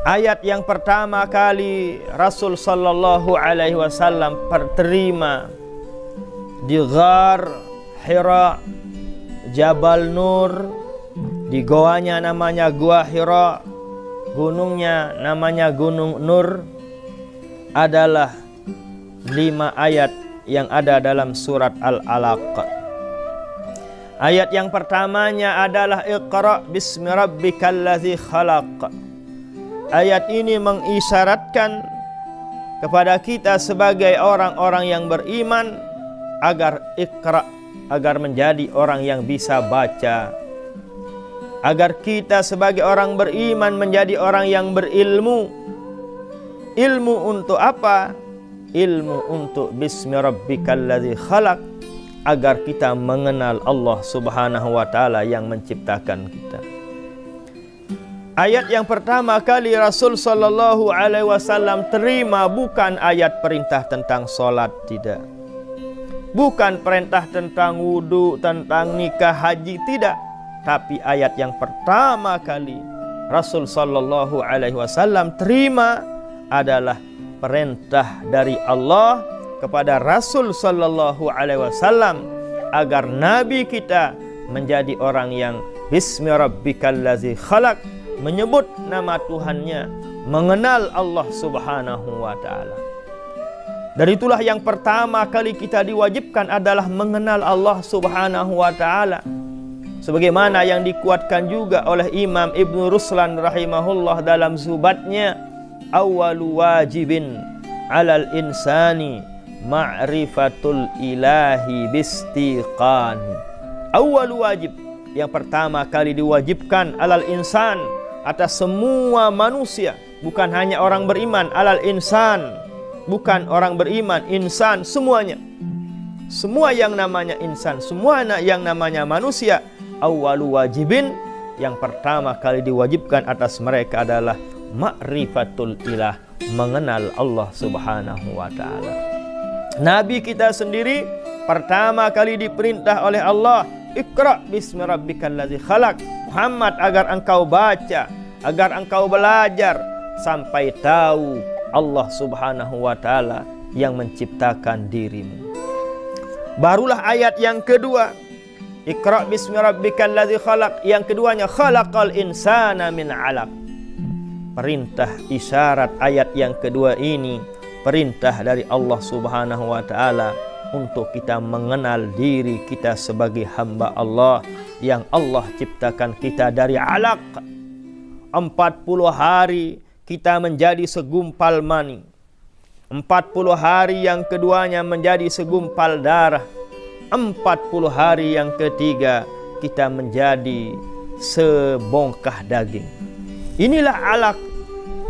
Ayat yang pertama kali Rasul sallallahu alaihi wasallam terima di Ghar Hira, Jabal Nur, di goanya namanya Gua Hira, gunungnya namanya Gunung Nur, adalah 5 ayat yang ada dalam surat Al-Alaq. Ayat yang pertamanya adalah Iqra bismi rabbikal ladzi khalaq. Ayat ini mengisyaratkan kepada kita sebagai orang-orang yang beriman agar ikra, agar menjadi orang yang bisa baca, agar kita sebagai orang beriman menjadi orang yang berilmu. Ilmu untuk apa? Ilmu untuk bismi rabbikal ladzi khalaq, agar kita mengenal Allah Subhanahu wa taala yang menciptakan kita. Ayat yang pertama kali Rasul sallallahu alaihi wasallam terima bukan ayat perintah tentang salat, tidak. Bukan perintah tentang wudu, tentang nikah, haji, tidak. Tapi ayat yang pertama kali Rasul sallallahu alaihi wasallam terima adalah perintah dari Allah kepada Rasul sallallahu alaihi wasallam agar nabi kita menjadi orang yang bismi rabbikal ladzi khalaq, menyebut nama Tuhannya, mengenal Allah Subhanahu wa taala. Dari itulah yang pertama kali kita diwajibkan adalah mengenal Allah Subhanahu wa taala. Sebagaimana yang dikuatkan juga oleh Imam Ibn Ruslan rahimahullah dalam zubatnya, awwalu wajibin 'alal insani ma'rifatul ilahi bistiqani. Awwalu wajib, yang pertama kali diwajibkan alal insan, atas semua manusia, bukan hanya orang beriman, alal insan, bukan orang beriman, insan, semuanya. Semua yang namanya insan, semua yang namanya manusia, awwalu wajibin, yang pertama kali diwajibkan atas mereka adalah ma'rifatul ilah, mengenal Allah Subhanahu wa taala. Nabi kita sendiri pertama kali diperintah oleh Allah, Iqra bismi rabbikal ladzi khalaq. Muhammad, agar engkau baca, agar engkau belajar sampai tahu Allah Subhanahu wa taala yang menciptakan dirimu. Barulah ayat yang kedua, Iqra bismi rabbikal ladzi khalaq, yang keduanya khalaqal insana min 'alaq. Perintah isyarat ayat yang kedua ini perintah dari Allah Subhanahu wa taala untuk kita mengenal diri kita sebagai hamba Allah yang Allah ciptakan kita dari alaq. 40 hari kita menjadi segumpal mani, 40 hari yang keduanya menjadi segumpal darah, 40 hari yang ketiga kita menjadi sebongkah daging. Inilah alaq,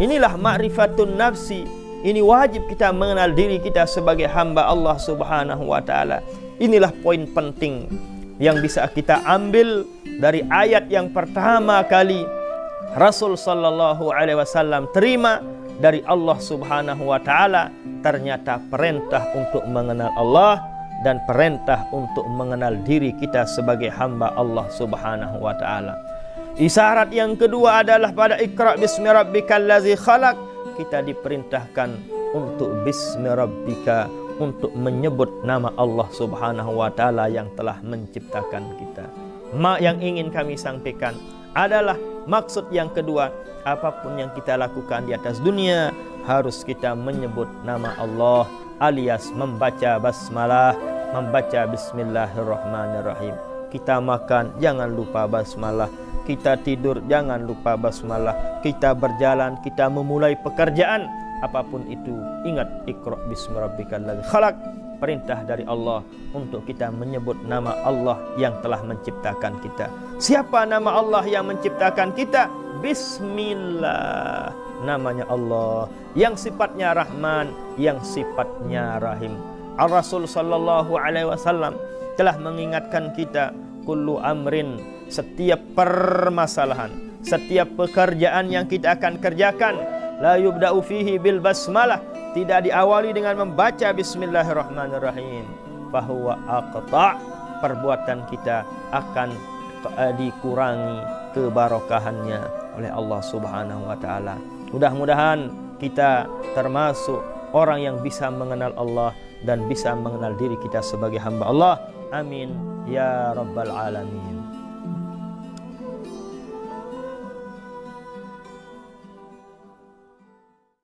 inilah ma'rifatun nafsi. Ini wajib kita mengenal diri kita sebagai hamba Allah Subhanahu wa taala. Inilah poin penting yang bisa kita ambil dari ayat yang pertama kali Rasul sallallahu alaihi wasallam terima dari Allah Subhanahu wa taala. Ternyata perintah untuk mengenal Allah dan perintah untuk mengenal diri kita sebagai hamba Allah Subhanahu wa taala. Isyarat yang kedua adalah pada Iqra bismi rabbikal ladzi khalaq. Kita diperintahkan untuk bismi rabbika, untuk menyebut nama Allah Subhanahu wa taala yang telah menciptakan kita. Yang ingin kami sampaikan adalah maksud yang kedua, apapun yang kita lakukan di atas dunia harus kita menyebut nama Allah, alias membaca basmalah, membaca bismillahirrahmanirrahim. Kita makan jangan lupa basmalah, kita tidur jangan lupa basmalah, kita berjalan, kita memulai pekerjaan apapun itu, ingat Iqra bismi rabbikal ladzi khalaq, perintah dari Allah untuk kita menyebut nama Allah yang telah menciptakan kita. Siapa nama Allah yang menciptakan kita? Bismillah, namanya Allah yang sifatnya Rahman, yang sifatnya Rahim. Al-Rasul sallallahu alaihi wasallam telah mengingatkan kita, kullu amrin, setiap permasalahan, setiap pekerjaan yang kita akan kerjakan, la yubda'u fihi bil basmalah, tidak diawali dengan membaca bismillahirrahmanirrahim, fahuwa aqta', perbuatan kita akan dikurangi kebarokahannya oleh Allah Subhanahu wa taala. Mudah-mudahan kita termasuk orang yang bisa mengenal Allah dan bisa mengenal diri kita sebagai hamba Allah. Amin ya rabbal alamin.